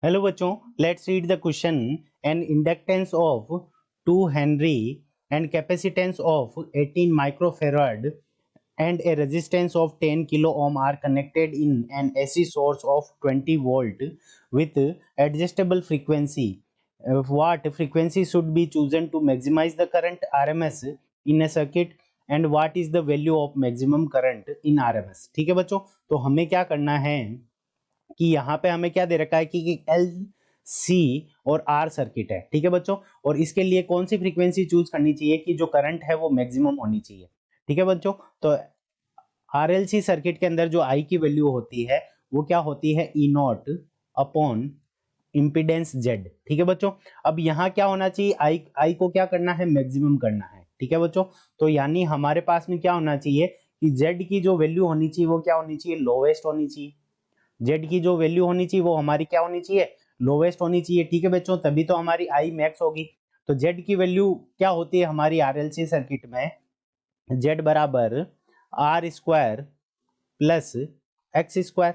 Hello बच्चों, let's read the question. An inductance of 2 henry and capacitance of 18 microfarad and a resistance of 10 kilo ohm are connected in an AC source of 20 volt with adjustable frequency. What frequency should be chosen to maximize the current RMS in a circuit and what is the value of maximum current in RMS? ठीक है बच्चों, तो हमें क्या करना है कि यहाँ पे हमें क्या दे रखा है कि एल सी और आर सर्किट है। ठीक है बच्चों, और इसके लिए कौन सी फ्रीक्वेंसी चूज करनी चाहिए कि जो करंट है वो मैक्सिमम होनी चाहिए। ठीक है बच्चों, तो आरएलसी सर्किट के अंदर जो आई की वैल्यू होती है वो क्या होती है, ई नॉट अपॉन इम्पीडेंस जेड। ठीक है बच्चों, अब यहाँ क्या होना चाहिए, आई आई को क्या करना है, मैक्सिमम करना है। ठीक है बच्चों, तो यानी हमारे पास में क्या होना चाहिए कि जेड की जो वैल्यू होनी चाहिए वो क्या होनी चाहिए, लोवेस्ट होनी चाहिए। जेड की जो वैल्यू होनी चाहिए वो हमारी क्या होनी चाहिए, लोवेस्ट होनी चाहिए। ठीक है बच्चों, तभी तो हमारी आई मैक्स होगी। तो जेड की वैल्यू क्या होती है हमारी आरएलसी सर्किट में, जेड बराबर R square plus X square.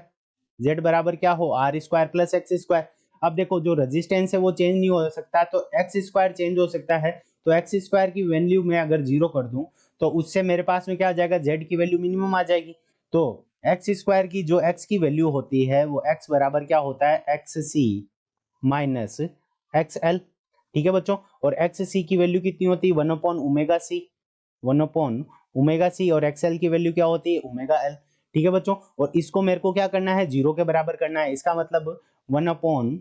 Z बराबर क्या हो, R square plus X square. अब देखो जो रेजिस्टेंस है वो चेंज नहीं हो सकता, तो एक्स स्क्वायर चेंज हो सकता है। तो एक्स स्क्वायर की वैल्यू मैं अगर जीरो कर दूं तो उससे मेरे पास में क्या आ जाएगा, जेड की वैल्यू मिनिमम आ जाएगी। तो एक्स स्क्वायर की जो एक्स की वैल्यू होती है वो एक्स बराबर क्या होता है, एक्स सी माइनस एक्स एल। ठीक है बच्चों, और एक्स सी की वैल्यू कितनी होती है, one upon omega C, one upon omega C, और एक्सएल की वैल्यू क्या होती है, ओमेगा एल। ठीक है बच्चों, और इसको मेरे को क्या करना है, जीरो के बराबर करना है। इसका मतलब वन अपॉन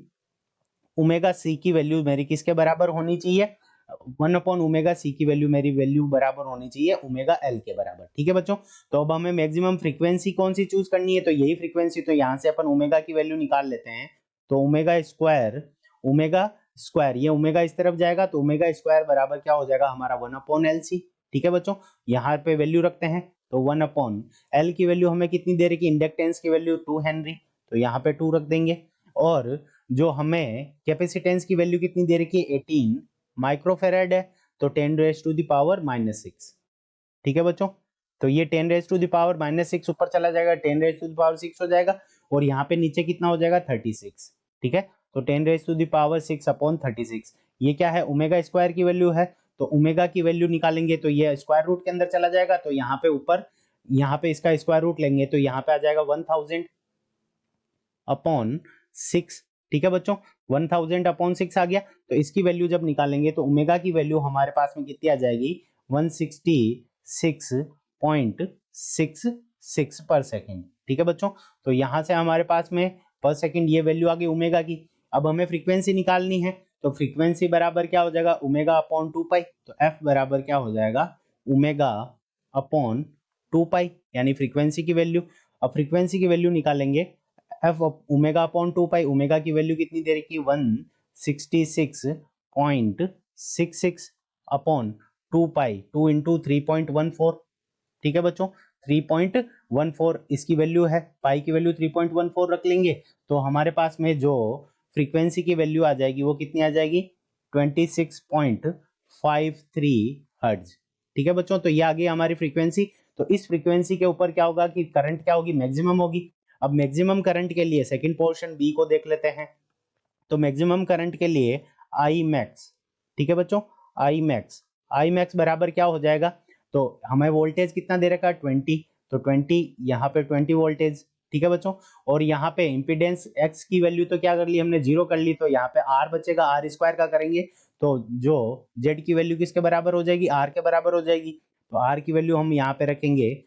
ओमेगा सी की वैल्यू मेरी किसके बराबर होनी चाहिए, वन अपॉन ओमेगा सी की वैल्यू मेरी वैल्यू बराबर होनी चाहिए ओमेगा एल के बराबर। ठीक है बच्चों, तो अब हमें मैक्सिमम फ्रीक्वेंसी कौन सी चूज करनी है, तो यही फ्रीक्वेंसी, तो यहाँ से अपन ओमेगा की वैल्यू निकाल लेते हैं। तो ओमेगा स्क्वायर ये ओमेगा इस तरफ जाएगा तो ओमेगा स्क्वायर बराबर क्या हो जाएगा हमारा, वन अपॉन एल सी। ठीक है बच्चों, यहाँ पे वैल्यू रखते हैं तो वन अपॉन एल की वैल्यू हमें कितनी दे रही है, इंडक्टेंस की वैल्यू 2 हेनरी, तो यहाँ पे 2 रख देंगे। और जो हमें कैपेसिटेंस की वैल्यू कितनी दे रखी है, 18 माइक्रोफेराड है, तो 10 रेज टू द पावर -6। ठीक है बच्चों, तो ये 10 रेज टू द पावर -6 ऊपर चला जाएगा, 10 रेज टू द पावर 6 हो जाएगा, और यहाँ पे नीचे कितना हो जाएगा, 36। ठीक है, तो 10 raise to the power 6 upon 36, ये क्या है, ओमेगा स्क्वायर की वैल्यू है। तो ओमेगा की वैल्यू निकालेंगे तो ये स्क्वायर रूट के अंदर चला जाएगा, तो यहाँ पे ऊपर, यहाँ पे इसका स्क्वायर रूट लेंगे तो यहाँ पे आ जाएगा 1000 अपॉन 6। ठीक है बच्चों, 1000 अपॉन 6 आ गया। तो इसकी वैल्यू जब निकालेंगे तो ओमेगा की वैल्यू हमारे पास में कितनी आ जाएगी, 166.66 पर सेकेंड। ठीक है बच्चों, तो यहां से हमारे पास में पर सेकेंड ये वैल्यू आ गई ओमेगा की। अब हमें फ्रीक्वेंसी निकालनी है, तो फ्रीक्वेंसी बराबर क्या हो जाएगा, ओमेगा अपॉन 2 पाई। तो एफ बराबर क्या हो जाएगा, ओमेगा अपॉन 2 पाई, यानी फ्रीक्वेंसी की वैल्यू। अब फ्रीक्वेंसी की वैल्यू निकालेंगे, एफ ओमेगा अपॉन 2 पाई, ओमेगा की वैल्यू कितनी दे रखी है, 166.66 अपॉन 2 पाई, 2 इंटू 3.14। ठीक है बच्चों, 3.14 इसकी वैल्यू है, पाई की वैल्यू 3.14 रख लेंगे, तो हमारे पास में जो फ्रीक्वेंसी की वैल्यू आ जाएगी वो कितनी आ जाएगी, 26.53 हर्ट्ज। ठीक है बच्चों, तो ये आ गई हमारी फ्रीक्वेंसी। तो इस फ्रीक्वेंसी के ऊपर क्या होगा कि करंट क्या होगी, मैक्सिमम होगी। अब मैक्सिमम करंट के लिए सेकंड पोर्शन बी को देख लेते हैं। तो मैक्सिमम करंट के लिए आई मैक्स, ठीक है बच्चों, आई मैक्स बराबर क्या हो जाएगा, तो हमें वोल्टेज कितना दे रखा है, 20, तो 20 यहाँ पे 20 वोल्टेज। ठीक है बच्चों, और यहाँ पे इंपीडेंस एक्स की वैल्यू तो क्या कर ली हमने, जीरो कर ली, तो यहाँ पे आर बचेगा, आर स्क्वायर का करेंगे तो जो जेड की वैल्यू किसके बराबर हो जाएगी, आर के बराबर हो जाएगी। तो आर की वैल्यू हम यहाँ पे रखेंगे,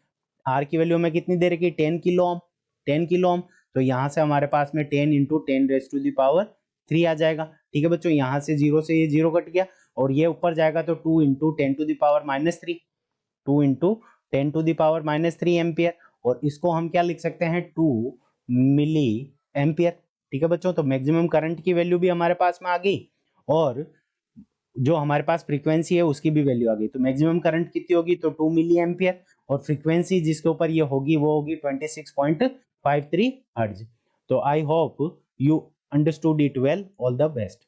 आर की वैल्यू हमें कितनी दे रखी, 10 किलो ओम, 10 किलो ओम। तो यहाँ से हमारे पास में 10 into 10 raise to the power 3 आ जाएगा। ठीक है बच्चों, यहाँ से जीरो से ये जीरो कट गया, और ये ऊपर जाएगा तो 2 into 10 to the power -3, 2 into 10 to the power -3 ampere, और इसको हम क्या लिख सकते हैं, 2 मिली एम्पियर। ठीक है बच्चों, तो मैक्सिमम करंट की वैल्यू भी हमारे पास में आ गई, और जो हमारे पास फ्रीक्वेंसी है उसकी भी वैल्यू आ गई। तो मैक्सिमम करंट कितनी होगी, तो 2 मिली एम्पियर, और फ्रीक्वेंसी जिसके ऊपर ये होगी वो होगी 26.53 हर्ट्ज। तो I hope you understood it well, all the best.